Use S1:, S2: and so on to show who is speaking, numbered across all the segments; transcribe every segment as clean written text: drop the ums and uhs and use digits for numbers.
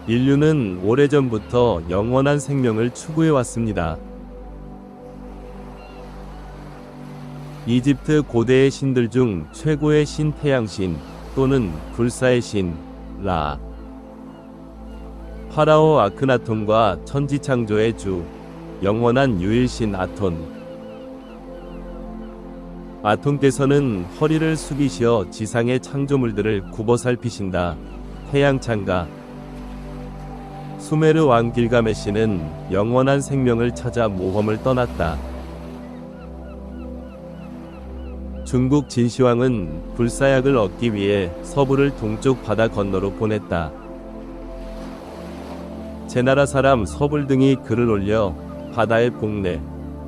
S1: 인류는 오래전부터 영원한 생명을 추구해 왔습니다. 이집트 고대의 신들 중 최고의 신 태양신 또는 불사의 신 라, 파라오 아크나톤과 천지창조의 주 영원한 유일신 아톤. 아톤께서는 허리를 숙이시어 지상의 창조물들을 굽어 살피신다. 태양창가. 수메르 왕 길가메시는 영원한 생명을 찾아 모험을 떠났다. 중국 진시황은 불사약을 얻기 위해 서부를 동쪽 바다 건너로 보냈다. 제나라 사람 서불등이 글을 올려 바다의 복례,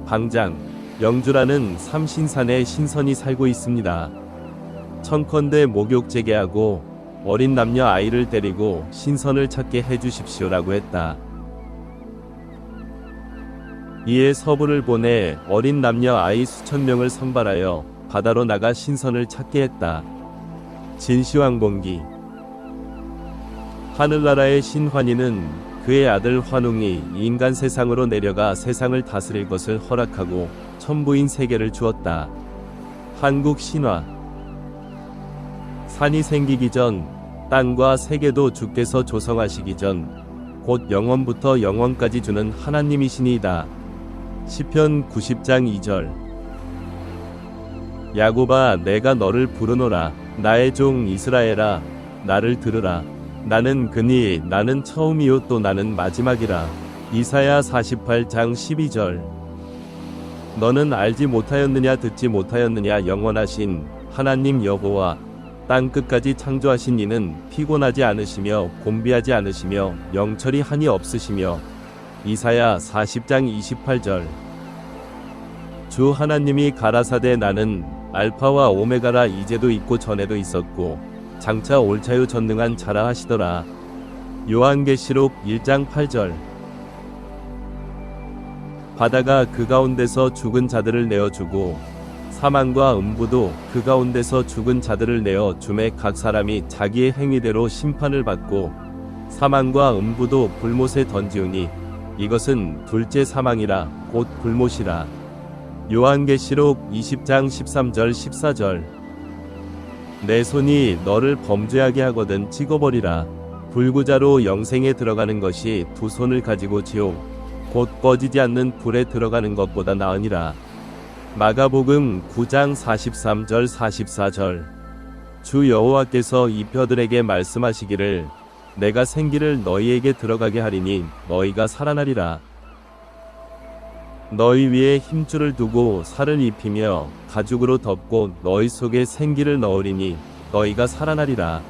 S1: 방장, 영주라는 3신산에 신선이 살고 있습니다. 청컨대 목욕 재개하고 어린 남녀 아이를 데리고 신선을 찾게 해주십시오라고 했다. 이에 서부를 보내 어린 남녀 아이 수천 명을 선발하여 바다로 나가 신선을 찾게 했다. 진시황봉기. 하늘나라의 신환희는 그의 아들 환웅이 인간 세상으로 내려가 세상을 다스릴 것을 허락하고 천부인 세계를 주었다. 한국 신화. 산이 생기기 전, 땅과 세계도 주께서 조성하시기 전, 곧 영원부터 영원까지 주는 하나님이시니이다. 시편 90장 2절. 야곱아, 내가 너를 부르노라. 나의 종 이스라엘아, 나를 들으라. 나는 그니 나는 처음이요 또 나는 마지막이라. 이사야 48장 12절. 너는 알지 못하였느냐 듣지 못하였느냐 영원하신 하나님 여호와 땅 끝까지 창조하신 이는 피곤하지 않으시며 곤비하지 않으시며 영철이 한이 없으시며. 이사야 40장 28절. 주 하나님이 가라사대 나는 알파와 오메가라. 이제도 있고 전에도 있었고 장차 옳차요 전능한 자라 하시더라. 요한계시록 1장 8절. 바다가 그 가운데서 죽은 자들을 내어주고 사망과 음부도 그 가운데서 죽은 자들을 내어 주매 각 사람이 자기의 행위대로 심판을 받고 사망과 음부도 불못에 던지우니 이것은 둘째 사망이라 곧 불못이라. 요한계시록 20장 13절 14절. 내 손이 너를 범죄하게 하거든 찍어버리라. 불구자로 영생에 들어가는 것이 두 손을 가지고 지옥 곧 꺼지지 않는 불에 들어가는 것보다 나으니라. 마가복음 9장 43절 44절. 주 여호와께서 이 뼈들에게 말씀하시기를 내가 생기를 너희에게 들어가게 하리니 너희가 살아나리라. 너희 위에 힘줄을 두고 살을 입히며 가죽으로 덮고 너희 속에 생기를 넣으리니 너희가 살아나리라.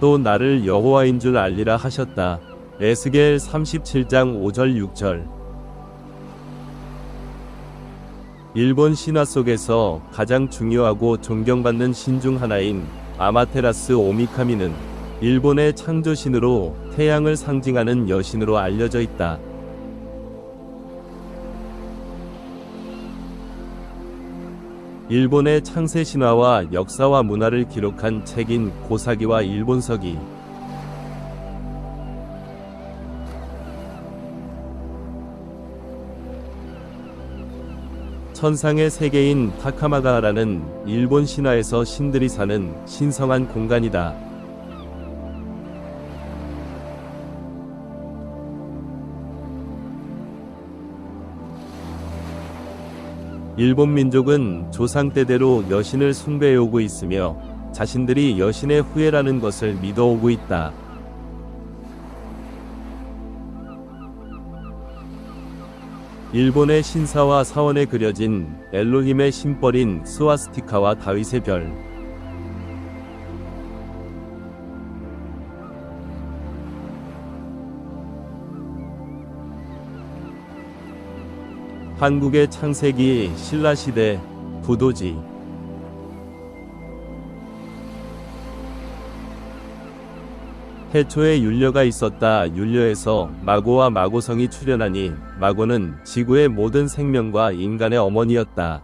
S1: 또 나를 여호와인 줄 알리라 하셨다. 에스겔 37장 5절 6절. 일본 신화 속에서 가장 중요하고 존경받는 신 중 하나인 아마테라스 오미카미는 일본의 창조신으로 태양을 상징하는 여신으로 알려져 있다. 일본의 창세 신화와 역사와 문화를 기록한 책인 고사기와 일본서기. 천상의 세계인 타카마가라는 일본 신화에서 신들이 사는 신성한 공간이다. 일본 민족은 조상 때대로 여신을 숭배해오고 있으며 자신들이 여신의 후예라는 것을 믿어오고 있다. 일본의 신사와 사원에 그려진 엘로힘의 심벌인 스와스티카와 다윗의 별. 한국의 창세기 신라시대 부도지. 해초에 율려가 있었다. 율려에서 마고와 마고성이 출현하니 마고는 지구의 모든 생명과 인간의 어머니였다.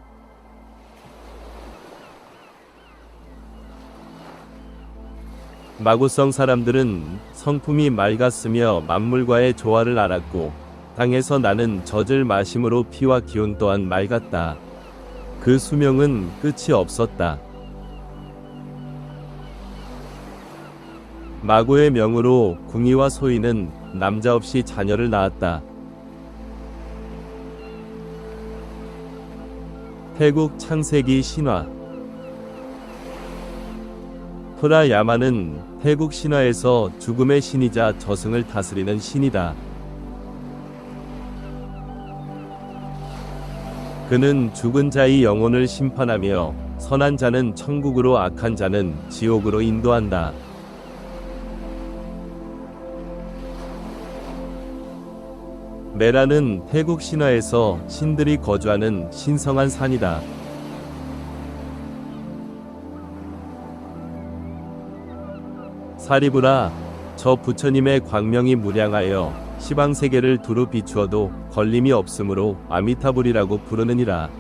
S1: 마고성 사람들은 성품이 맑았으며 만물과의 조화를 알았고 땅에서 나는 젖을 마심으로 피와 기운 또한 맑았다. 그 수명은 끝이 없었다. 마고의 명으로 궁이와 소이는 남자 없이 자녀를 낳았다. 태국 창세기 신화. 프라야마는 태국 신화에서 죽음의 신이자 저승을 다스리는 신이다. 그는 죽은 자의 영혼을 심판하며 선한 자는 천국으로 악한 자는 지옥으로 인도한다. 메라는 태국 신화에서 신들이 거주하는 신성한 산이다. 사리부라, 저 부처님의 광명이 무량하여 시방세계를 두루 비추어도 걸림이 없으므로 아미타불이라고 부르느니라.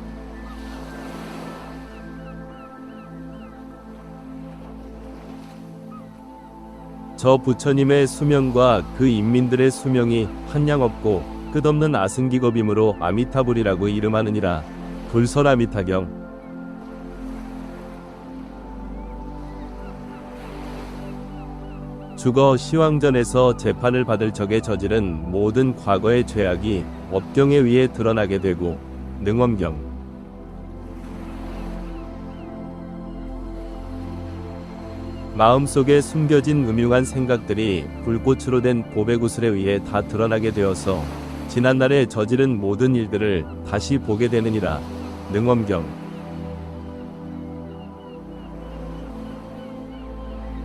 S1: 저 부처님의 수명과 그 인민들의 수명이 한량없고 끝없는 아승기겁이므로 아미타불이라고 이름하느니라. 불설아미타경. 죽어 시왕전에서 재판을 받을 적에 저지른 모든 과거의 죄악이 업경에 의해 드러나게 되고 능엄경. 마음속에 숨겨진 음흉한 생각들이 불꽃으로 된 보배구슬에 의해 다 드러나게 되어서 지난날에 저지른 모든 일들을 다시 보게 되느니라. 능엄경.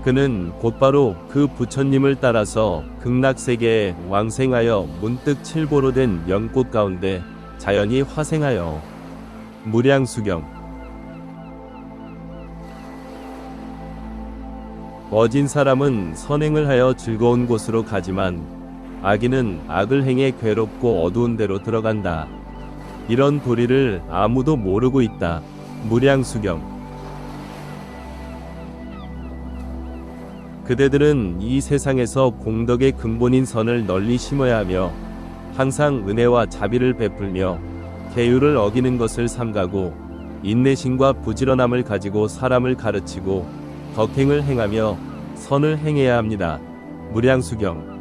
S1: 그는 곧바로 그 부처님을 따라서 극락세계에 왕생하여 문득 칠보로 된 연꽃 가운데 자연히 화생하여 무량수경. 어진 사람은 선행을 하여 즐거운 곳으로 가지만 악인은 악을 행해 괴롭고 어두운 데로 들어간다. 이런 도리를 아무도 모르고 있다. 무량수경. 그대들은 이 세상에서 공덕의 근본인 선을 널리 심어야 하며 항상 은혜와 자비를 베풀며 계율을 어기는 것을 삼가고 인내심과 부지런함을 가지고 사람을 가르치고 덕행을 행하며 선을 행해야 합니다. 무량수경.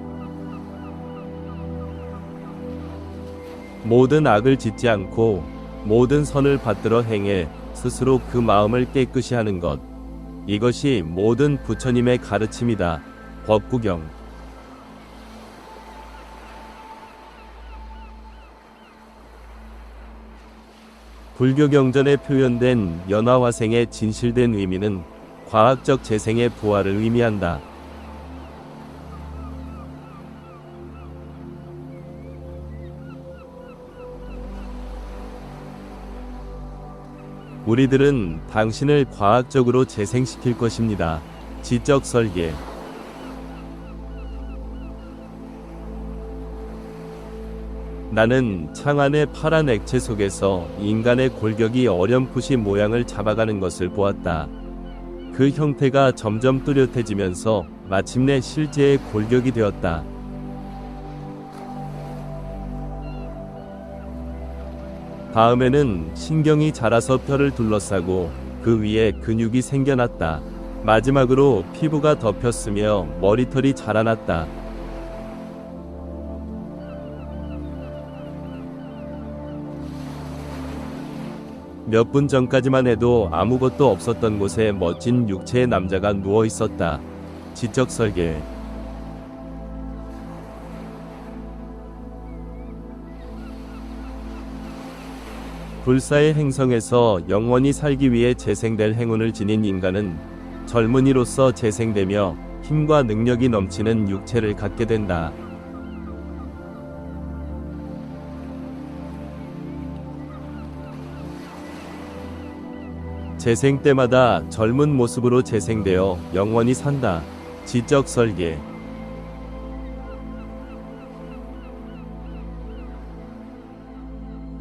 S1: 모든 악을 짓지 않고 모든 선을 받들어 행해 스스로 그 마음을 깨끗이 하는 것. 이것이 모든 부처님의 가르침이다. 법구경. 불교 경전에 표현된 연화화생의 진실된 의미는 과학적 재생의 부활을 의미한다. 우리들은 당신을 과학적으로 재생시킬 것입니다. 지적 설계. 나는 창안의 파란 액체 속에서 인간의 골격이 어렴풋이 모양을 잡아가는 것을 보았다. 그 형태가 점점 뚜렷해지면서 마침내 실제의 골격이 되었다. 다음에는 신경이 자라서 뼈를 둘러싸고 그 위에 근육이 생겨났다. 마지막으로 피부가 덮였으며 머리털이 자라났다. 몇 분 전까지만 해도 아무것도 없었던 곳에 멋진 육체의 남자가 누워 있었다. 지적 설계. 불사의 행성에서 영원히 살기 위해 재생될 행운을 지닌 인간은 젊은이로서 재생되며 힘과 능력이 넘치는 육체를 갖게 된다. 재생 때마다 젊은 모습으로 재생되어 영원히 산다. 지적 설계.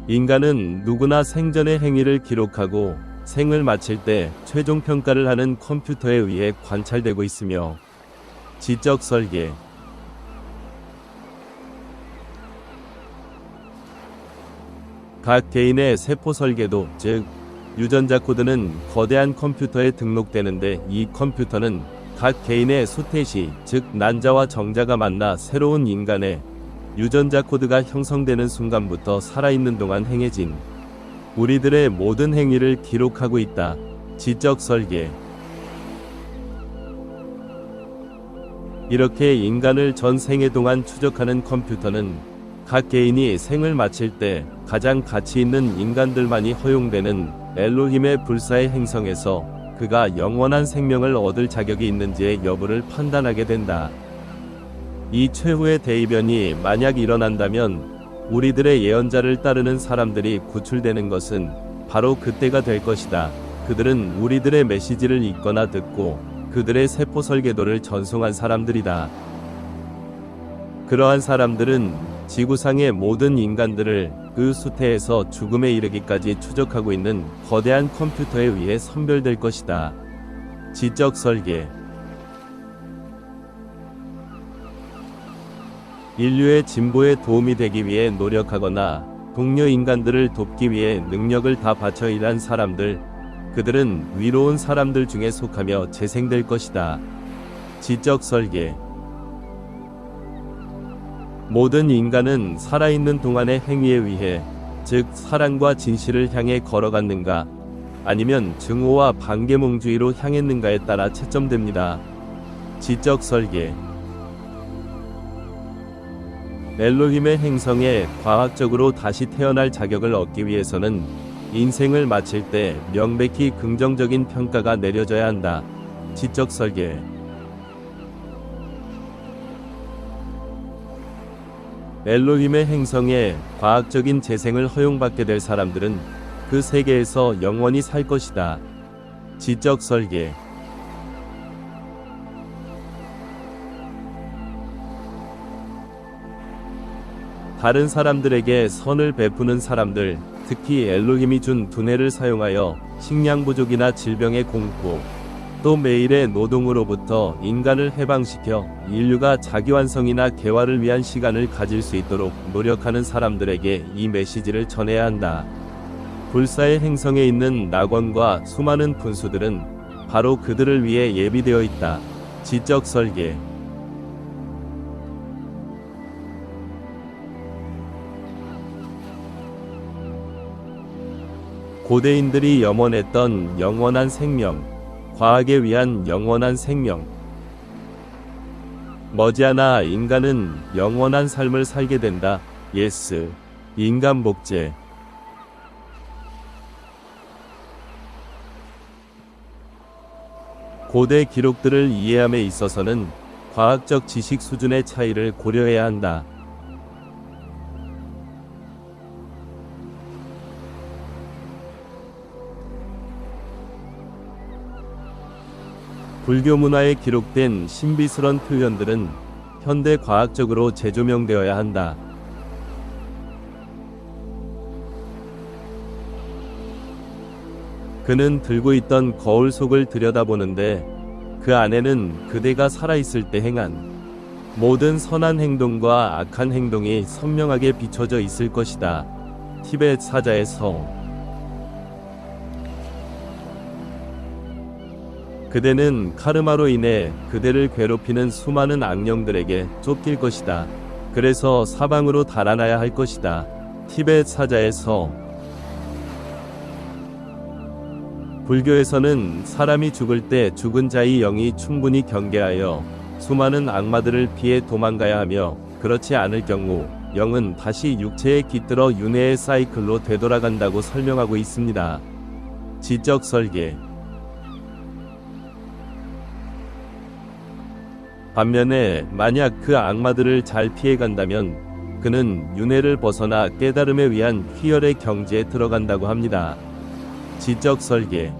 S1: 인간은 누구나 생전의 행위를 기록하고 생을 마칠 때 최종 평가를 하는 컴퓨터에 의해 관찰되고 있으며 지적 설계. 각 개인의 세포 설계도, 즉 유전자 코드는 거대한 컴퓨터에 등록되는데, 이 컴퓨터는 각 개인의 수태시, 즉 난자와 정자가 만나 새로운 인간의 유전자 코드가 형성되는 순간부터 살아있는 동안 행해진 우리들의 모든 행위를 기록하고 있다. 지적 설계. 이렇게 인간을 전 생애 동안 추적하는 컴퓨터는 각 개인이 생을 마칠 때 가장 가치 있는 인간들만이 허용되는 엘로힘의 불사의 행성에서 그가 영원한 생명을 얻을 자격이 있는지의 여부를 판단하게 된다. 이 최후의 대이변이 만약 일어난다면 우리들의 예언자를 따르는 사람들이 구출되는 것은 바로 그때가 될 것이다. 그들은 우리들의 메시지를 읽거나 듣고 그들의 세포 설계도를 전송한 사람들이다. 그러한 사람들은 지구상의 모든 인간들을 그 수태에서 죽음에 이르기까지 추적하고 있는 거대한 컴퓨터에 의해 선별될 것이다. 지적 설계. 인류의 진보에 도움이 되기 위해 노력하거나 동료 인간들을 돕기 위해 능력을 다 바쳐 일한 사람들, 그들은 위로운 사람들 중에 속하며 재생될 것이다. 지적 설계. 모든 인간은 살아있는 동안의 행위에 의해, 즉 사랑과 진실을 향해 걸어갔는가, 아니면 증오와 반계몽주의로 향했는가에 따라 채점됩니다. 지적 설계. 엘로힘의 행성에 과학적으로 다시 태어날 자격을 얻기 위해서는 인생을 마칠 때 명백히 긍정적인 평가가 내려져야 한다. 지적 설계. 엘로힘의 행성에 과학적인 재생을 허용받게 될 사람들은 그 세계에서 영원히 살 것이다. 지적 설계. 다른 사람들에게 선을 베푸는 사람들, 특히 엘로힘이 준 두뇌를 사용하여 식량 부족이나 질병의 공포, 또 매일의 노동으로부터 인간을 해방시켜 인류가 자기완성이나 개화를 위한 시간을 가질 수 있도록 노력하는 사람들에게 이 메시지를 전해야 한다. 불사의 행성에 있는 낙원과 수많은 분수들은 바로 그들을 위해 예비되어 있다. 지적 설계. 고대인들이 염원했던 영원한 생명, 과학에 위한 영원한 생명. 머지않아 인간은 영원한 삶을 살게 된다. 예스. 인간 복제. 고대 기록들을 이해함에 있어서는 과학적 지식 수준의 차이를 고려해야 한다. 불교 문화에 기록된 신비스런 표현들은 현대 과학적으로 재조명되어야 한다. 그는 들고 있던 거울 속을 들여다보는데 그 안에는 그대가 살아있을 때 행한 모든 선한 행동과 악한 행동이 선명하게 비춰져 있을 것이다. 티베트 사자의 성. 그대는 카르마로 인해 그대를 괴롭히는 수많은 악령들에게 쫓길 것이다. 그래서 사방으로 달아나야 할 것이다. 티베트 사자의 성. 불교에서는 사람이 죽을 때 죽은 자의 영이 충분히 경계하여 수많은 악마들을 피해 도망가야 하며, 그렇지 않을 경우 영은 다시 육체에 깃들어 윤회의 사이클로 되돌아간다고 설명하고 있습니다. 지적 설계. 반면에 만약 그 악마들을 잘 피해간다면 그는 윤회를 벗어나 깨달음에 위한 희열의 경지에 들어간다고 합니다. 지적 설계.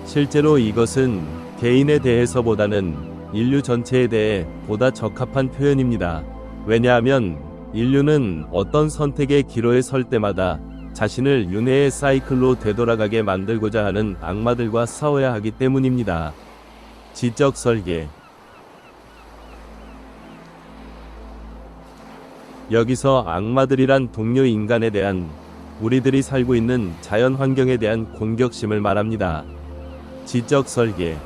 S1: 실제로 이것은 개인에 대해서보다는 인류 전체에 대해 보다 적합한 표현입니다. 왜냐하면 인류는 어떤 선택의 기로에 설 때마다 자신을 윤회의 사이클로 되돌아가게 만들고자 하는 악마들과 싸워야 하기 때문입니다. 지적 설계. 여기서 악마들이란 동료 인간에 대한 우리들이 살고 있는 자연 환경에 대한 공격심을 말합니다. 지적 설계.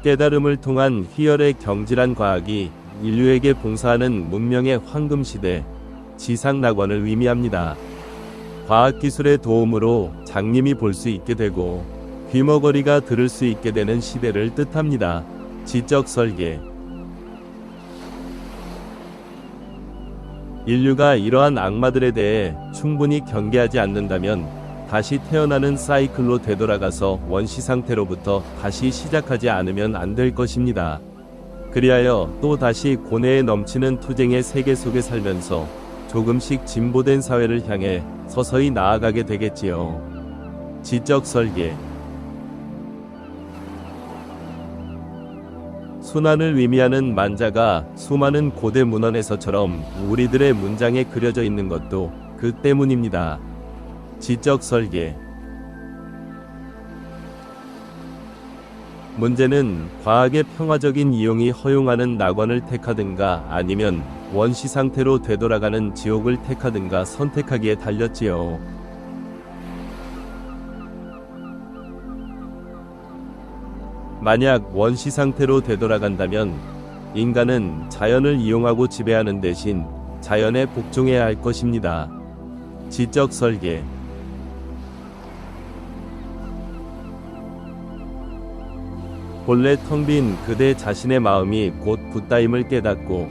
S1: 깨달음을 통한 희열의 경질한 과학이 인류에게 봉사하는 문명의 황금시대, 지상낙원을 의미합니다. 과학기술의 도움으로 장님이 볼 수 있게 되고 귀머거리가 들을 수 있게 되는 시대를 뜻합니다. 지적 설계. 인류가 이러한 악마들에 대해 충분히 경계하지 않는다면 다시 태어나는 사이클로 되돌아가서 원시 상태로부터 다시 시작하지 않으면 안 될 것입니다. 그리하여 또 다시 고뇌에 넘치는 투쟁의 세계 속에 살면서 조금씩 진보된 사회를 향해 서서히 나아가게 되겠지요. 지적 설계. 순환을 의미하는 만자가 수많은 고대 문헌에서처럼 우리들의 문장에 그려져 있는 것도 그 때문입니다. 지적 설계. 문제는 과학의 평화적인 이용이 허용하는 낙원을 택하든가 아니면 원시 상태로 되돌아가는 지옥을 택하든가 선택하기에 달렸지요. 만약 원시 상태로 되돌아간다면 인간은 자연을 이용하고 지배하는 대신 자연에 복종해야 할 것입니다. 지적 설계. 본래 텅 빈 그대 자신의 마음이 곧 붓다임을 깨닫고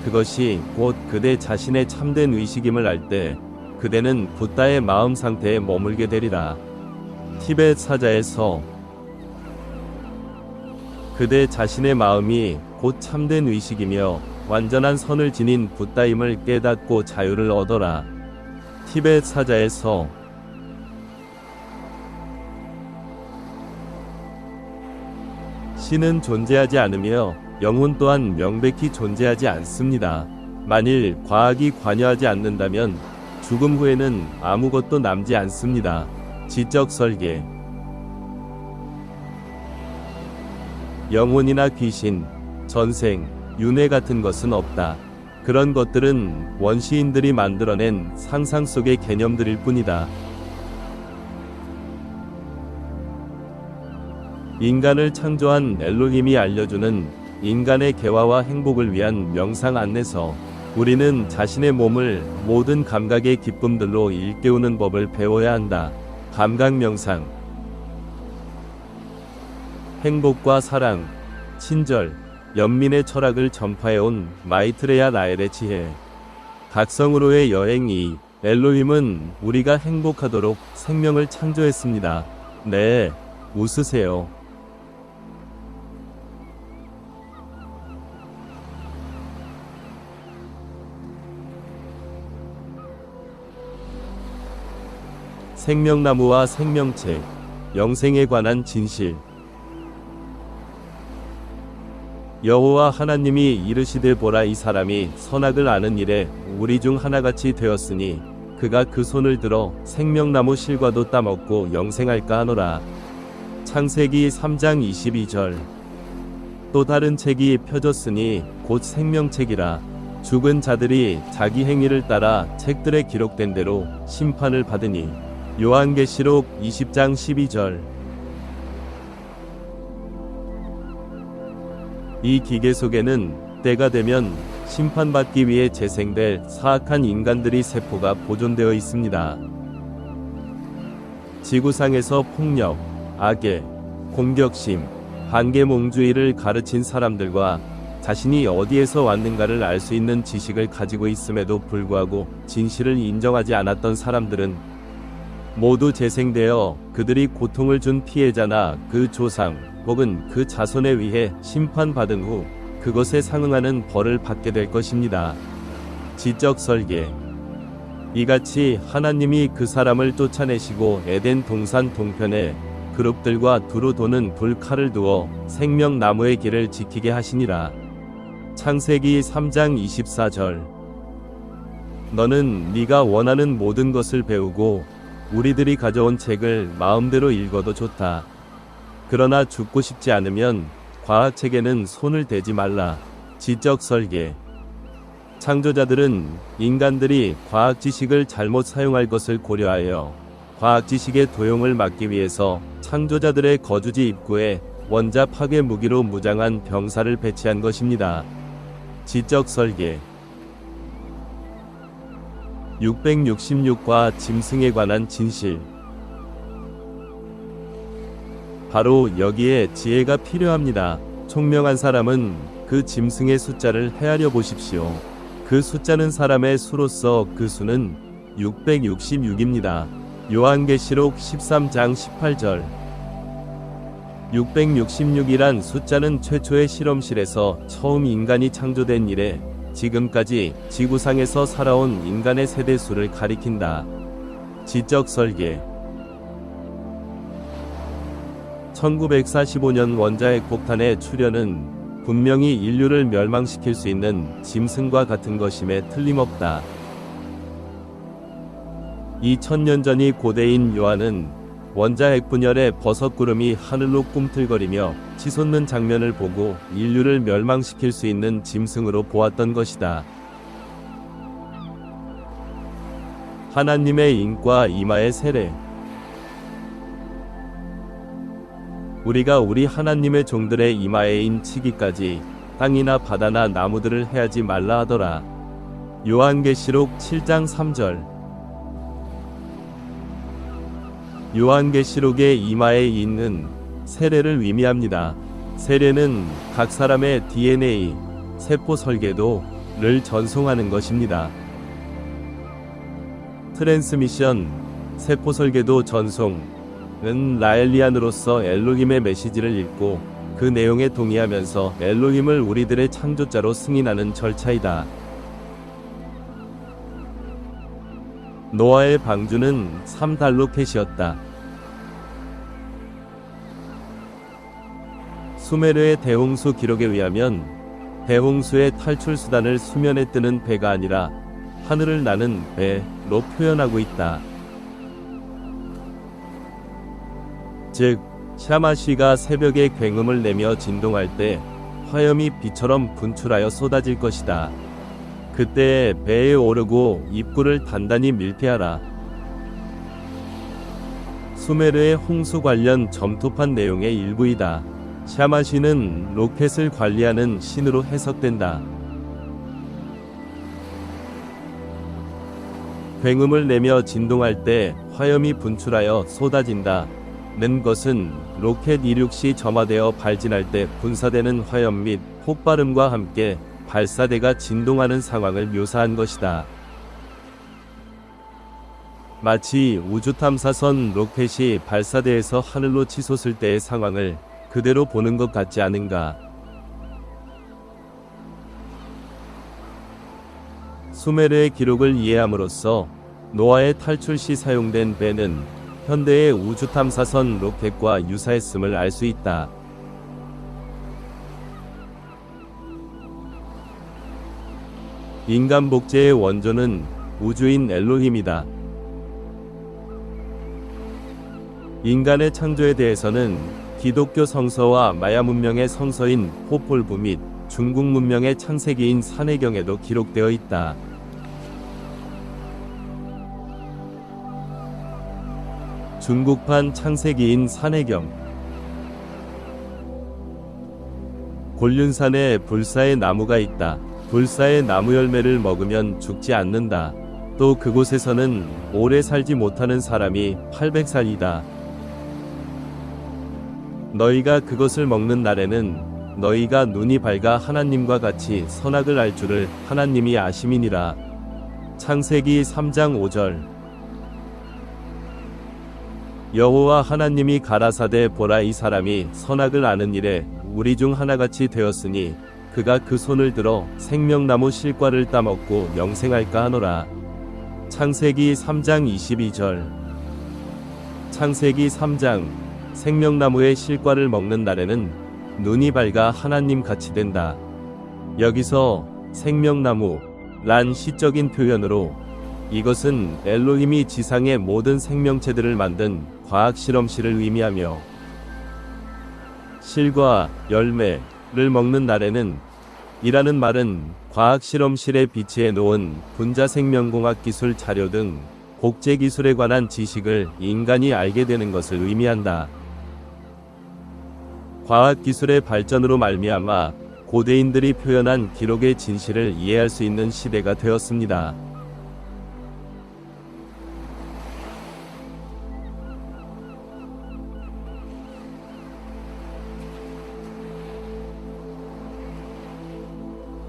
S1: 그것이 곧 그대 자신의 참된 의식임을 알 때 그대는 붓다의 마음 상태에 머물게 되리라. 티벳 사자에서 그대 자신의 마음이 곧 참된 의식이며 완전한 선을 지닌 붓다임을 깨닫고 자유를 얻어라. 티벳 사자에서 신은 존재하지 않으며 영혼 또한 명백히 존재하지 않습니다. 만일 과학이 관여하지 않는다면 죽음 후에는 아무것도 남지 않습니다. 지적 설계. 영혼이나 귀신, 전생, 윤회 같은 것은 없다. 그런 것들은 원시인들이 만들어낸 상상 속의 개념들일 뿐이다. 인간을 창조한 엘로힘이 알려주는 인간의 개화와 행복을 위한 명상 안내서. 우리는 자신의 몸을 모든 감각의 기쁨들로 일깨우는 법을 배워야 한다. 감각 명상. 행복과 사랑, 친절, 연민의 철학을 전파해온 마이트레야 라엘의 지혜. 각성으로의 여행 2. 엘로힘은 우리가 행복하도록 생명을 창조했습니다. 네, 웃으세요. 생명나무와 생명책, 영생에 관한 진실. 여호와 하나님이 이르시되 보라, 이 사람이 선악을 아는 일에 우리 중 하나같이 되었으니 그가 그 손을 들어 생명나무 실과도 따먹고 영생할까 하노라. 창세기 3장 22절. 또 다른 책이 펴졌으니 곧 생명책이라. 죽은 자들이 자기 행위를 따라 책들에 기록된 대로 심판을 받으니. 요한계시록 20장 12절. 이 기계 속에는 때가 되면 심판받기 위해 재생될 사악한 인간들의 세포가 보존되어 있습니다. 지구상에서 폭력, 악의, 공격심, 반계몽주의를 가르친 사람들과 자신이 어디에서 왔는가를 알 수 있는 지식을 가지고 있음에도 불구하고 진실을 인정하지 않았던 사람들은 모두 재생되어 그들이 고통을 준 피해자나 그 조상 혹은 그 자손에 의해 심판받은 후 그것에 상응하는 벌을 받게 될 것입니다. 지적 설계. 이같이 하나님이 그 사람을 쫓아내시고 에덴 동산 동편에 그룹들과 두루 도는 불칼을 두어 생명나무의 길을 지키게 하시니라. 창세기 3장 24절. 너는 네가 원하는 모든 것을 배우고 우리들이 가져온 책을 마음대로 읽어도 좋다. 그러나 죽고 싶지 않으면 과학책에는 손을 대지 말라. 지적 설계. 창조자들은 인간들이 과학 지식을 잘못 사용할 것을 고려하여 과학 지식의 도용을 막기 위해서 창조자들의 거주지 입구에 원자 파괴 무기로 무장한 병사를 배치한 것입니다. 지적 설계. 666과 짐승에 관한 진실. 바로 여기에 지혜가 필요합니다. 총명한 사람은 그 짐승의 숫자를 헤아려 보십시오. 그 숫자는 사람의 수로서 그 수는 666입니다. 요한계시록 13장 18절. 666이란 숫자는 최초의 실험실에서 처음 인간이 창조된 이래 지금까지 지구상에서 살아온 인간의 세대수를 가리킨다. 지적 설계. 1945년 원자핵 폭탄의 출현은 분명히 인류를 멸망시킬 수 있는 짐승과 같은 것임에 틀림없다. 2000년 전이 고대인 요한은 원자핵 분열의 버섯구름이 하늘로 꿈틀거리며 치솟는 장면을 보고 인류를 멸망시킬 수 있는 짐승으로 보았던 것이다. 하나님의 인과 이마의 세례. 우리가 우리 하나님의 종들의 이마에 인치기까지 땅이나 바다나 나무들을 해하지 말라 하더라. 요한계시록 7장 3절. 요한계시록의 이마에 있는 세례를 의미합니다. 세례는 각 사람의 DNA, 세포 설계도를 전송하는 것입니다. 트랜스미션, 세포 설계도 전송은 라엘리안으로서 엘로힘의 메시지를 읽고 그 내용에 동의하면서 엘로힘을 우리들의 창조자로 승인하는 절차이다. 노아의 방주는 3달로켓이었다. 수메르의 대홍수 기록에 의하면 대홍수의 탈출 수단을 수면에 뜨는 배가 아니라 하늘을 나는 배로 표현하고 있다. 즉, 샤마쉬가 새벽에 굉음을 내며 진동할 때 화염이 비처럼 분출하여 쏟아질 것이다. 그때 배에 오르고 입구를 단단히 밀폐하라. 수메르의 홍수 관련 점토판 내용의 일부이다. 샤마쉬는 로켓을 관리하는 신으로 해석된다. 굉음을 내며 진동할 때 화염이 분출하여 쏟아진다. 는 것은 로켓 이륙 시 점화되어 발진할 때 분사되는 화염 및 폭발음과 함께 발사대가 진동하는 상황을 묘사한 것이다. 마치 우주탐사선 로켓이 발사대에서 하늘로 치솟을 때의 상황을 그대로 보는 것 같지 않은가? 수메르의 기록을 이해함으로써 노아의 탈출 시 사용된 배는 현대의 우주탐사선 로켓과 유사했음을 알 수 있다. 인간 복제의 원조는 우주인 엘로힘이다. 인간의 창조에 대해서는 기독교 성서와 마야 문명의 성서인 포폴부 및 중국 문명의 창세기인 산해경에도 기록되어 있다. 중국판 창세기인 산해경. 곤륜산에 불사의 나무가 있다. 불사의 나무 열매를 먹으면 죽지 않는다. 또 그곳에서는 오래 살지 못하는 사람이 800살이다. 너희가 그것을 먹는 날에는 너희가 눈이 밝아 하나님과 같이 선악을 알 줄을 하나님이 아심이니라. 창세기 3장 5절. 여호와 하나님이 가라사대 보라, 이 사람이 선악을 아는 일에 우리 중 하나같이 되었으니 그가 그 손을 들어 생명나무 실과를 따먹고 영생할까 하노라. 창세기 3장 22절. 창세기 3장. 생명나무의 실과를 먹는 날에는 눈이 밝아 하나님 같이 된다. 여기서 생명나무 란 시적인 표현으로 이것은 엘로힘이 지상의 모든 생명체들을 만든 과학 실험실을 의미하며 실과 열매를 먹는 날에는 이라는 말은 과학 실험실에 비치해 놓은 분자생명공학 기술 자료 등 복제 기술에 관한 지식을 인간이 알게 되는 것을 의미한다. 과학 기술의 발전으로 말미암아 고대인들이 표현한 기록의 진실을 이해할 수 있는 시대가 되었습니다.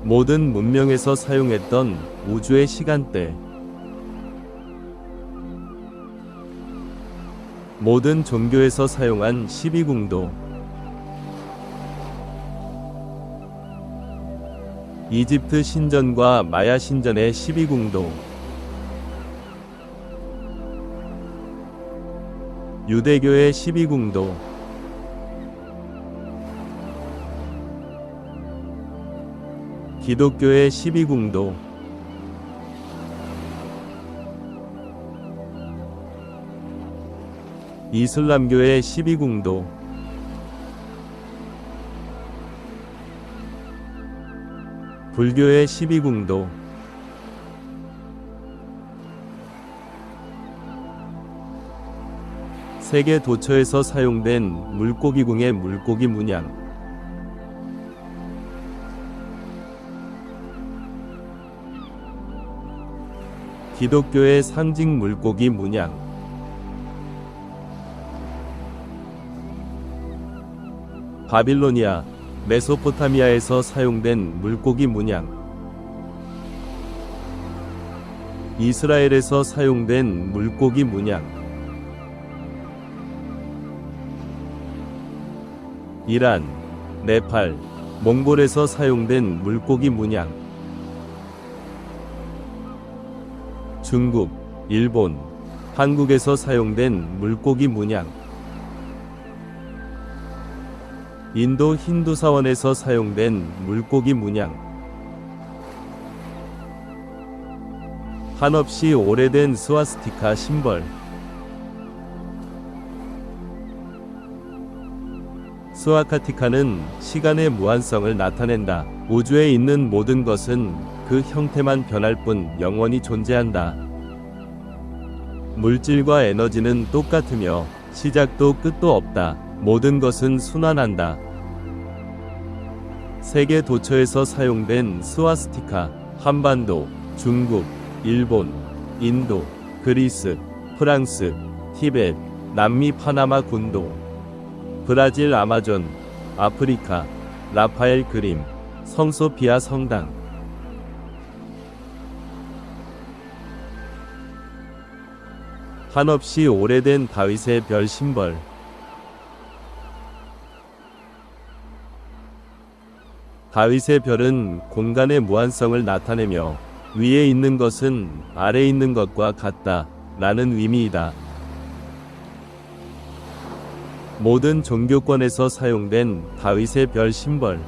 S1: 모든 문명에서 사용했던 우주의 시간대, 모든 종교에서 사용한 12궁도, 이집트 신전과 마야 신전의 12궁도, 유대교의 12궁도, 기독교의 12궁도, 이슬람교의 12궁도, 불교의 12궁도, 세계 도처에서 사용된 물고기궁의 물고기 문양, 기독교의 상징 물고기 문양, 바빌로니아, 메소포타미아에서 사용된 물고기 문양, 이스라엘에서 사용된 물고기 문양, 이란, 네팔, 몽골에서 사용된 물고기 문양, 중국, 일본, 한국에서 사용된 물고기 문양, 인도 힌두사원에서 사용된 물고기 문양, 한없이 오래된 스와스티카 심벌, 스와카티카는 시간의 무한성을 나타낸다. 우주에 있는 모든 것은 그 형태만 변할 뿐 영원히 존재한다. 물질과 에너지는 똑같으며 시작도 끝도 없다. 모든 것은 순환한다. 세계 도처에서 사용된 스와스티카, 한반도, 중국, 일본, 인도, 그리스, 프랑스, 티벳, 남미 파나마 군도, 브라질 아마존, 아프리카, 라파엘 그림, 성소피아 성당, 한없이 오래된 다윗의 별 심벌, 다윗의 별은 공간의 무한성을 나타내며 위에 있는 것은 아래에 있는 것과 같다 라는 의미이다. 모든 종교권에서 사용된 다윗의 별 심벌,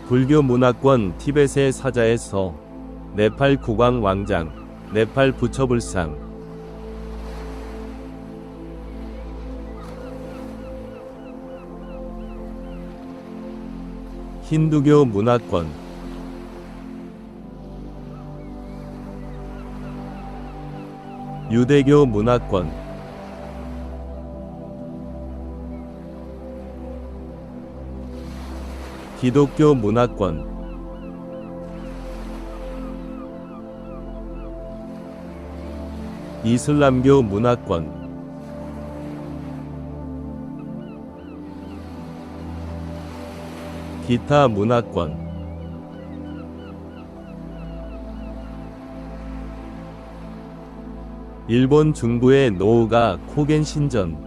S1: 불교 문화권 티벳의 사자의 서, 네팔 국왕 왕장, 네팔 부처불상, 힌두교 문화권, 유대교 문화권, 기독교 문화권, 이슬람교 문화권, 기타 문화권, 일본 중부의 노우가 코겐 신전,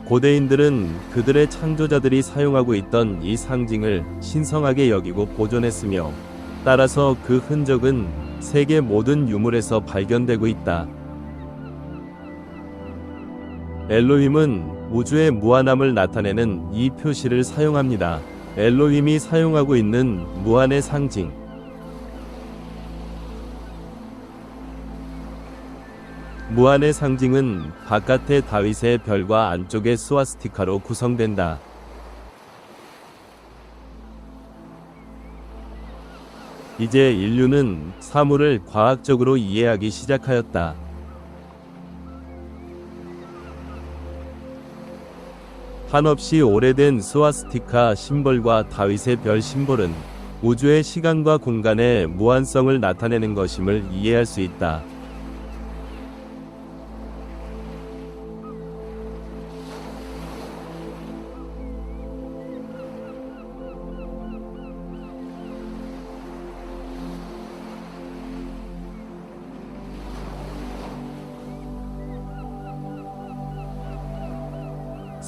S1: 고대인들은 그들의 창조자들이 사용하고 있던 이 상징을 신성하게 여기고 보존했으며 따라서 그 흔적은 세계 모든 유물에서 발견되고 있다. 엘로힘은 우주의 무한함을 나타내는 이 표시를 사용합니다. 엘로힘이 사용하고 있는 무한의 상징, 무한의 상징은 바깥의 다윗의 별과 안쪽의 스와스티카로 구성된다. 이제 인류는 사물을 과학적으로 이해하기 시작하였다. 한없이 오래된 스와스티카 심볼과 다윗의 별 심볼은 우주의 시간과 공간의 무한성을 나타내는 것임을 이해할 수 있다.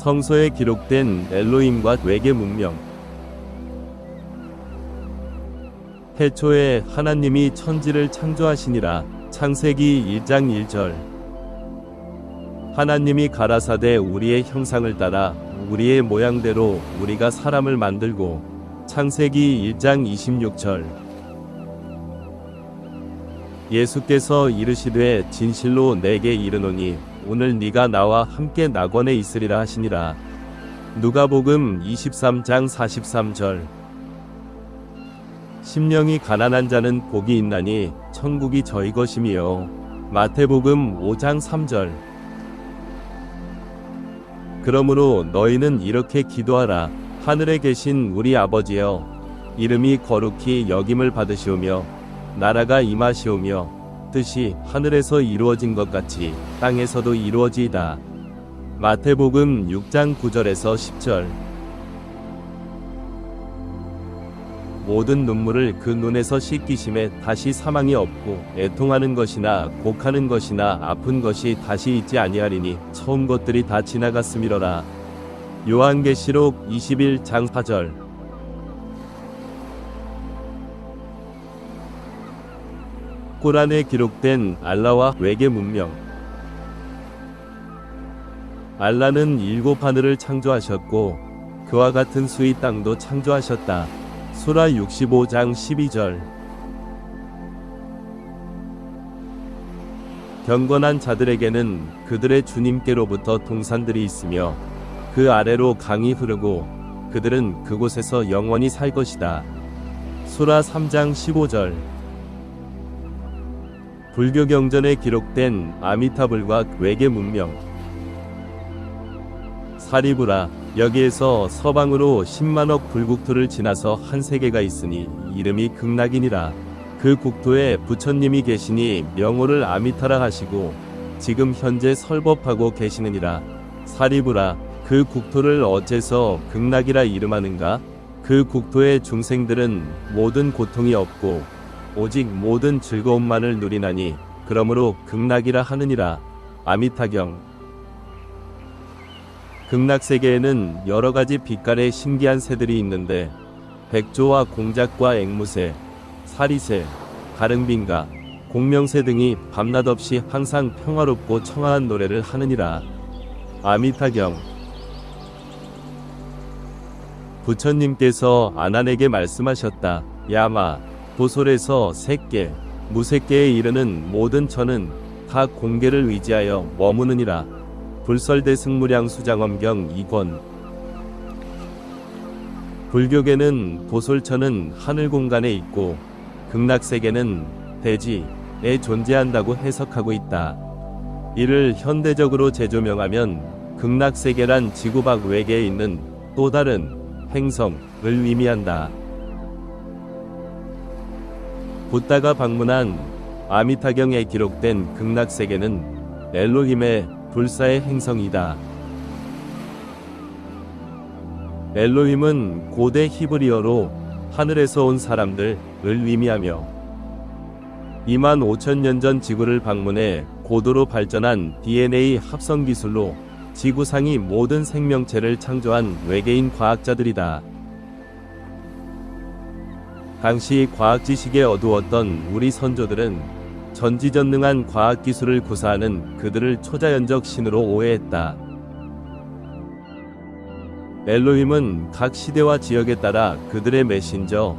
S1: 성서에 기록된 엘로힘과 외계 문명. 태초에 하나님이 천지를 창조하시니라. 창세기 1장 1절. 하나님이 가라사대 우리의 형상을 따라 우리의 모양대로 우리가 사람을 만들고. 창세기 1장 26절. 예수께서 이르시되 진실로 내게 이르노니 오늘 네가 나와 함께 낙원에 있으리라 하시니라. 누가복음 23장 43절. 심령이 가난한 자는 복이 있나니 천국이 저희 것임이요. 마태복음 5장 3절. 그러므로 너희는 이렇게 기도하라. 하늘에 계신 우리 아버지여, 이름이 거룩히 여김을 받으시오며 나라가 임하시오며 뜻이 하늘에서 이루어진 것 같이 땅에서도 이루어지이다. 마태복음 6장 9절에서 10절. 모든 눈물을 그 눈에서 씻기심에 다시 사망이 없고 애통하는 것이나 곡하는 것이나 아픈 것이 다시 있지 아니하리니 처음 것들이 다 지나갔음이러라. 요한계시록 21장 4절. 꾸란에 기록된 알라와 외계 문명. 알라는 7 하늘을 창조하셨고 그와 같은 수의 땅도 창조하셨다. 수라 65장 12절. 경건한 자들에게는 그들의 주님께로부터 동산들이 있으며 그 아래로 강이 흐르고 그들은 그곳에서 영원히 살 것이다. 수라 3장 15절. 불교 경전에 기록된 아미타불과 외계 문명. 사리부라. 여기에서 서방으로 10만억 불국토를 지나서 한 세계가 있으니 이름이 극락이니라. 그 국토에 부처님이 계시니 명호를 아미타라 하시고 지금 현재 설법하고 계시느니라. 사리부라. 그 국토를 어째서 극락이라 이름하는가? 그 국토의 중생들은 모든 고통이 없고 오직 모든 즐거움만을 누리나니 그러므로 극락이라 하느니라. 아미타경. 극락세계에는 여러가지 빛깔의 신기한 새들이 있는데 백조와 공작과 앵무새, 사리새, 가릉빈가, 공명새 등이 밤낮 없이 항상 평화롭고 청아한 노래를 하느니라. 아미타경. 부처님께서 아난에게 말씀하셨다. 야마, 도솔에서 색계, 무색계에 이르는 모든 천은 다 공계를 의지하여 머무느니라. 불설대승무량 수장엄경 2권. 불교계는 도솔천은 하늘 공간에 있고 극락세계는 대지에 존재한다고 해석하고 있다. 이를 현대적으로 재조명하면 극락세계란 지구 밖 외계에 있는 또 다른 행성을 의미한다. 붓다가 방문한 아미타경에 기록된 극락세계는 엘로힘의 불사의 행성이다. 엘로힘은 고대 히브리어로 하늘에서 온 사람들을 의미하며 2만 5천 년 전 지구를 방문해 고도로 발전한 DNA 합성 기술로 지구상의 모든 생명체를 창조한 외계인 과학자들이다. 당시 과학 지식에 어두웠던 우리 선조들은 전지전능한 과학기술을 구사하는 그들을 초자연적 신으로 오해했다. 엘로힘은 각 시대와 지역에 따라 그들의 메신저,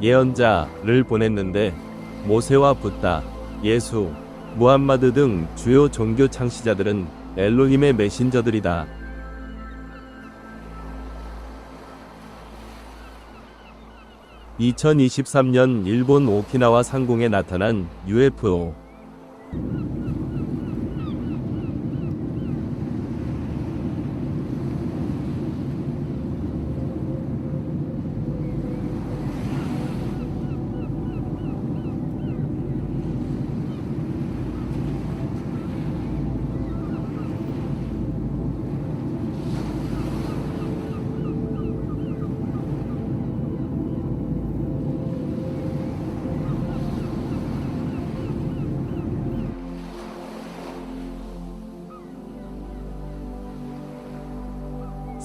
S1: 예언자를 보냈는데 모세와 붓다, 예수, 무함마드 등 주요 종교 창시자들은 엘로힘의 메신저들이다. 2023년 일본 오키나와 상공에 나타난 UFO.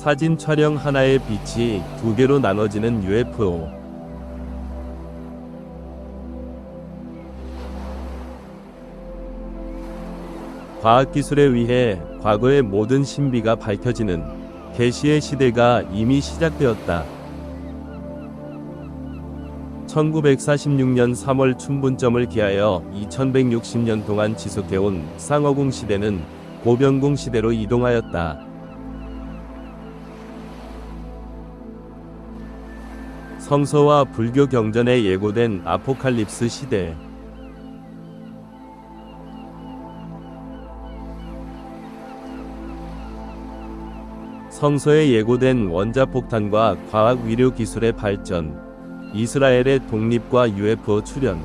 S1: 사진 촬영 하나의 빛이 두 개로 나눠지는 UFO. 과학기술에 의해 과거의 모든 신비가 밝혀지는 계시의 시대가 이미 시작되었다. 1946년 3월 춘분점을 기하여 2160년 동안 지속해온 쌍어궁 시대는 고병궁 시대로 이동하였다. 성서와 불교 경전에 예고된 아포칼립스 시대. 성서에 예고된 원자폭탄과 과학 위료 기술의 발전, 이스라엘의 독립과 UFO 출현.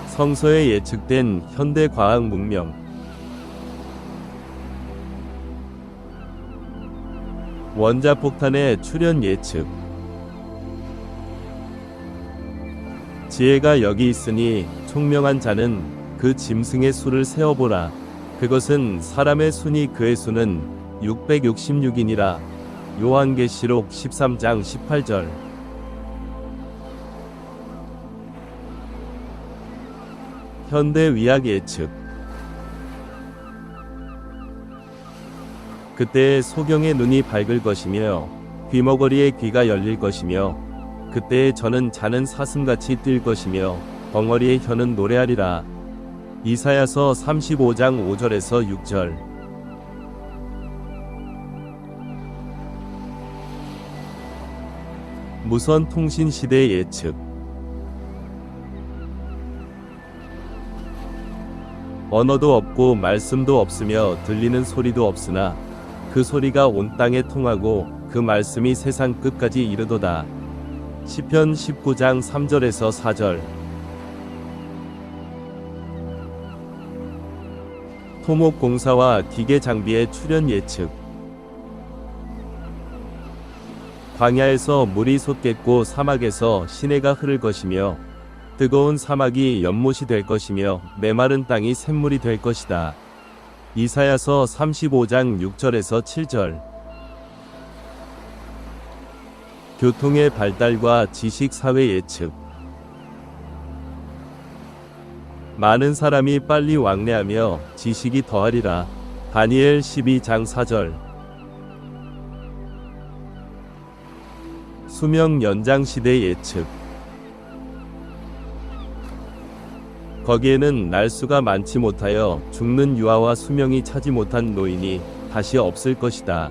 S1: 성서에 예측된 현대 과학 문명. 원자폭탄의 출현 예측. 지혜가 여기 있으니 총명한 자는 그 짐승의 수를 세어보라. 그것은 사람의 수니 그의 수는 666이니라. 요한계시록 13장 18절. 현대 위학 예측. 그때 소경의 눈이 밝을 것이며 귀머거리의 귀가 열릴 것이며 그때에 저는 자는 사슴같이 뛸 것이며 벙어리의 혀는 노래하리라. 이사야서 35장 5절에서 6절. 무선 통신 시대 예측. 언어도 없고 말씀도 없으며 들리는 소리도 없으나 그 소리가 온 땅에 통하고 그 말씀이 세상 끝까지 이르도다. 시편 19장 3절에서 4절. 토목공사와 기계 장비의 출현 예측. 광야에서 물이 솟겠고 사막에서 시내가 흐를 것이며 뜨거운 사막이 연못이 될 것이며 메마른 땅이 샘물이 될 것이다. 이사야서 35장 6절에서 7절. 교통의 발달과 지식사회 예측. 많은 사람이 빨리 왕래하며 지식이 더하리라. 다니엘 12장 4절. 수명 연장 시대 예측. 거기에는 날수가 많지 못하여 죽는 유아와 수명이 차지 못한 노인이 다시 없을 것이다.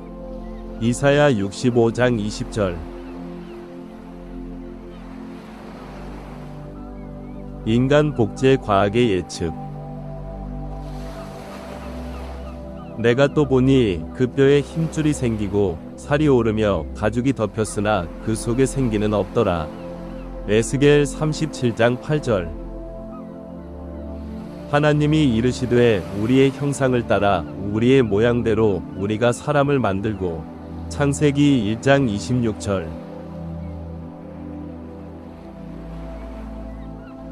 S1: 이사야 65장 20절. 인간 복제 과학의 예측. 내가 또 보니 그 뼈에 힘줄이 생기고 살이 오르며 가죽이 덮였으나 그 속에 생기는 없더라. 에스겔 37장 8절. 하나님이 이르시되 우리의 형상을 따라 우리의 모양대로 우리가 사람을 만들고. 창세기 1장 26절.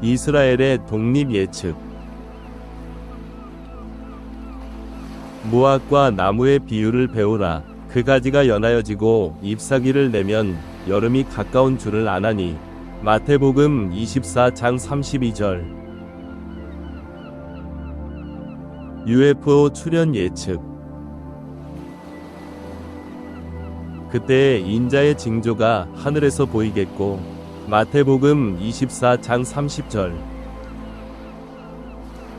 S1: 이스라엘의 독립 예측. 무화과 나무의 비유를 배우라. 그 가지가 연하여지고 잎사귀를 내면 여름이 가까운 줄을 아나니. 마태복음 24장 32절. UFO 출현 예측. 그때 인자의 징조가 하늘에서 보이겠고 마태복음 24장 30절.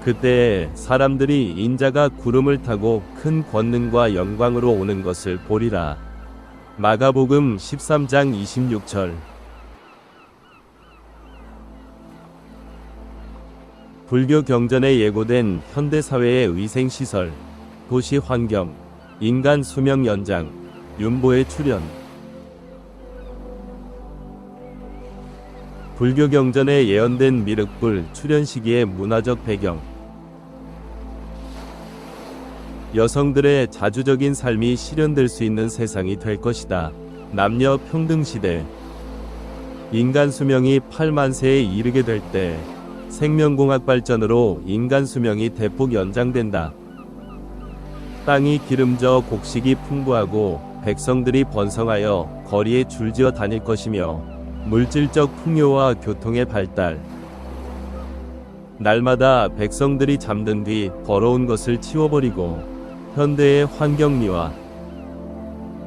S1: 그때 사람들이 인자가 구름을 타고 큰 권능과 영광으로 오는 것을 보리라. 마가복음 13장 26절. 불교 경전에 예고된 현대사회의 위생시설, 도시 환경, 인간 수명 연장, 윤보의 출현. 불교 경전에 예언된 미륵불 출현 시기의 문화적 배경. 여성들의 자주적인 삶이 실현될 수 있는 세상이 될 것이다. 남녀 평등 시대. 인간 수명이 8만 세에 이르게 될 때 생명공학 발전으로 인간 수명이 대폭 연장된다. 땅이 기름져 곡식이 풍부하고 백성들이 번성하여 거리에 줄지어 다닐 것이며 물질적 풍요와 교통의 발달. 날마다 백성들이 잠든 뒤 더러운 것을 치워버리고 현대의 환경미화.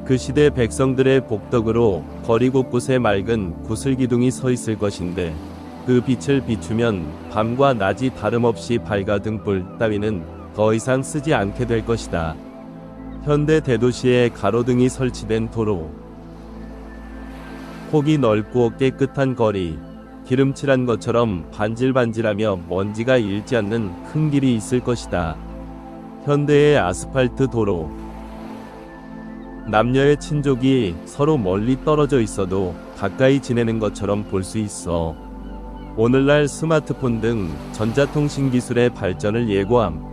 S1: 그 시대 백성들의 복덕으로 거리 곳곳에 맑은 구슬기둥이 서 있을 것인데 그 빛을 비추면 밤과 낮이 다름없이 밝아 등불 따위는 더 이상 쓰지 않게 될 것이다. 현대 대도시에 가로등이 설치된 도로. 폭이 넓고 깨끗한 거리. 기름칠한 것처럼 반질반질하며 먼지가 일지 않는 큰 길이 있을 것이다. 현대의 아스팔트 도로. 남녀의 친족이 서로 멀리 떨어져 있어도 가까이 지내는 것처럼 볼 수 있어. 오늘날 스마트폰 등 전자통신 기술의 발전을 예고함.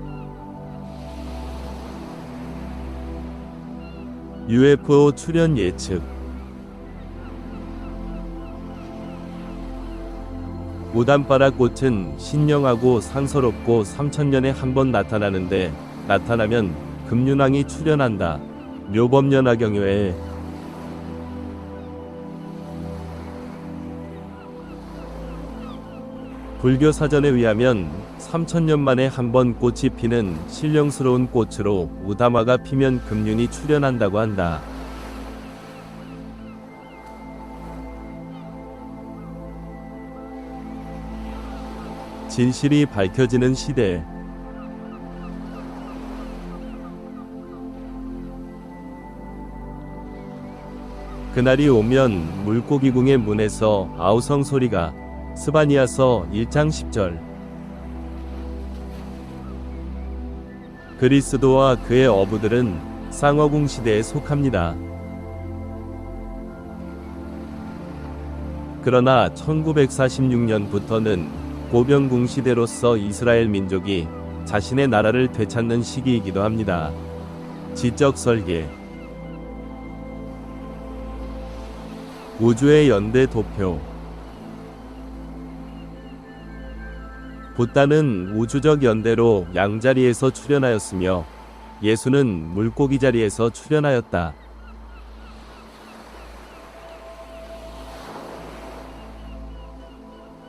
S1: UFO 출현 예측. 우단바라 꽃은 신령하고 상서롭고 3000년에 한 번 나타나는데 나타나면 금륜왕이 출현한다. 묘법연화경외에. 불교 사전에 의하면 3000년 만에 한 번 꽃이 피는 신령스러운 꽃으로 우다마가 피면 금륜이 출현한다고 한다. 진실이 밝혀지는 시대. 그날이 오면 물고기궁의 문에서 아우성 소리가. 스바니아서 1장 10절. 그리스도와 그의 어부들은 쌍어궁 시대에 속합니다. 그러나 1946년부터는 고병궁 시대로서 이스라엘 민족이 자신의 나라를 되찾는 시기이기도 합니다. 지적 설계. 우주의 연대 도표. 붓다는 우주적 연대로 양자리에서 출현하였으며 예수는 물고기 자리에서 출현하였다.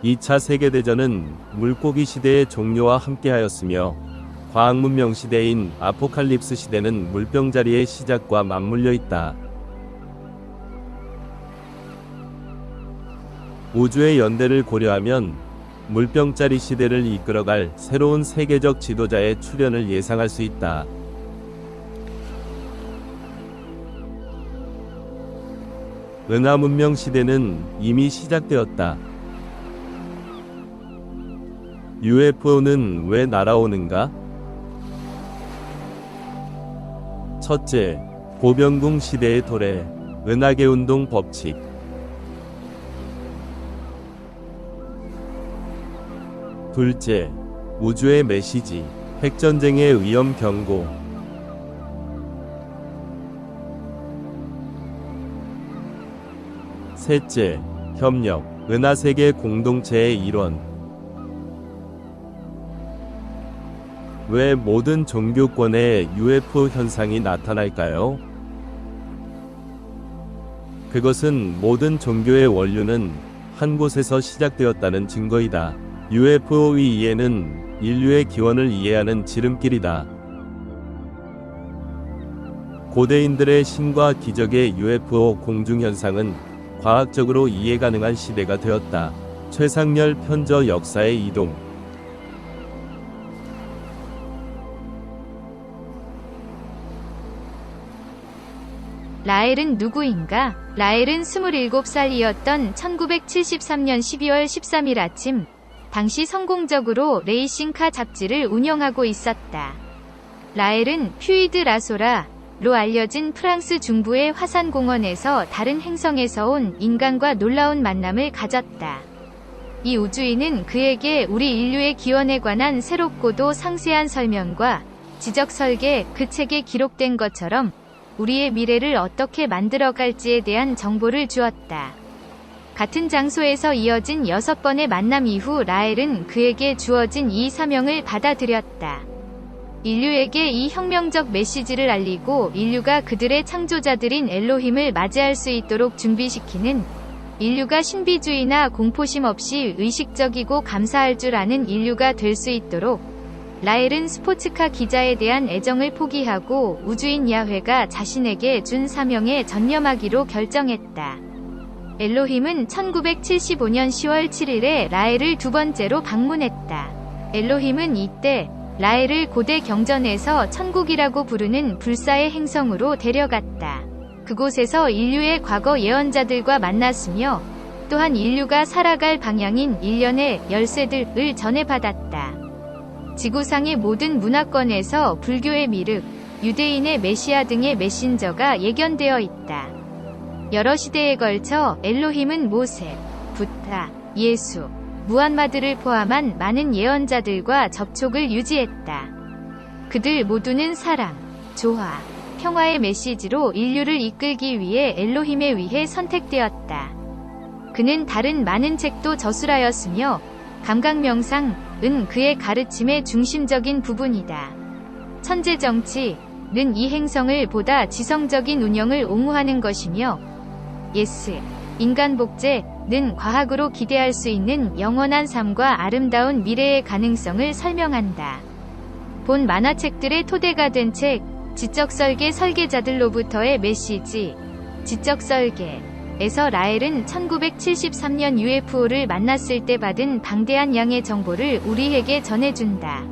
S1: (2차) 세계대전은 물고기 시대의 종료와 함께하였으며 과학문명 시대인 아포칼립스 시대는 물병 자리의 시작과 맞물려 있다. 우주의 연대를 고려하면 물병자리 시대를 이끌어갈 새로운 세계적 지도자의 출현을 예상할 수 있다. 은하문명 시대는 이미 시작되었다. UFO는 왜 날아오는가? 첫째, 고병궁 시대의 도래, 은하계운동 법칙. 둘째, 우주의 메시지, 핵전쟁의 위험 경고. 셋째, 협력, 은하세계 공동체의 일원. 왜 모든 종교권에 UFO 현상이 나타날까요? 그것은 모든 종교의 원류는 한 곳에서 시작되었다는 증거이다. UFO의 이해는 인류의 기원을 이해하는 지름길이다. 고대인들의 신과 기적의 UFO 공중현상은 과학적으로 이해 가능한 시대가 되었다. 최상렬 편저 역사의 이동.
S2: 라엘은 누구인가? 라엘은 27살이었던 1973년 12월 13일 아침, 당시 성공적으로 레이싱카 잡지를 운영하고 있었다. 라엘은 퓨이드 라소라로 알려진 프랑스 중부의 화산공원에서 다른 행성에서 온 인간과 놀라운 만남을 가졌다. 이 우주인은 그에게 우리 인류의 기원에 관한 새롭고도 상세한 설명과 지적 설계, 그 책에 기록된 것처럼 우리의 미래를 어떻게 만들어갈지에 대한 정보를 주었다. 같은 장소에서 이어진 6번의 만남 이후 라엘은 그에게 주어진 이 사명을 받아들였다. 인류에게 이 혁명적 메시지를 알리고 인류가 그들의 창조자들인 엘로힘을 맞이할 수 있도록 준비시키는, 인류가 신비주의나 공포심 없이 의식적이고 감사할 줄 아는 인류가 될 수 있도록 라엘은 스포츠카 기자에 대한 애정을 포기하고 우주인 야훼가 자신에게 준 사명에 전념하기로 결정했다. 엘로힘은 1975년 10월 7일에 라엘을 두 번째로 방문했다. 엘로힘은 이때 라엘을 고대 경전에서 천국이라고 부르는 불사의 행성으로 데려갔다. 그곳에서 인류의 과거 예언자들과 만났으며 또한 인류가 살아갈 방향인 일련의 열쇠들을 전해받았다. 지구상의 모든 문화권에서 불교의 미륵, 유대인의 메시아 등의 메신저가 예견되어 있다. 여러 시대에 걸쳐 엘로힘은 모세, 부타, 예수, 무함마드를 포함한 많은 예언자들과 접촉을 유지했다. 그들 모두는 사랑, 조화, 평화의 메시지로 인류를 이끌기 위해 엘로힘에 의해 선택되었다. 그는 다른 많은 책도 저술하였으며 감각명상은 그의 가르침의 중심적인 부분이다. 천재정치는 이 행성을 보다 지성적인 운영을 옹호하는 것이며, 예스, 인간복제는 과학으로 기대할 수 있는 영원한 삶과 아름다운 미래의 가능성을 설명한다. 본 만화책들의 토대가 된 책, 지적설계 설계자들로부터의 메시지, 지적설계에서 라엘은 1973년 UFO를 만났을 때 받은 방대한 양의 정보를 우리에게 전해준다.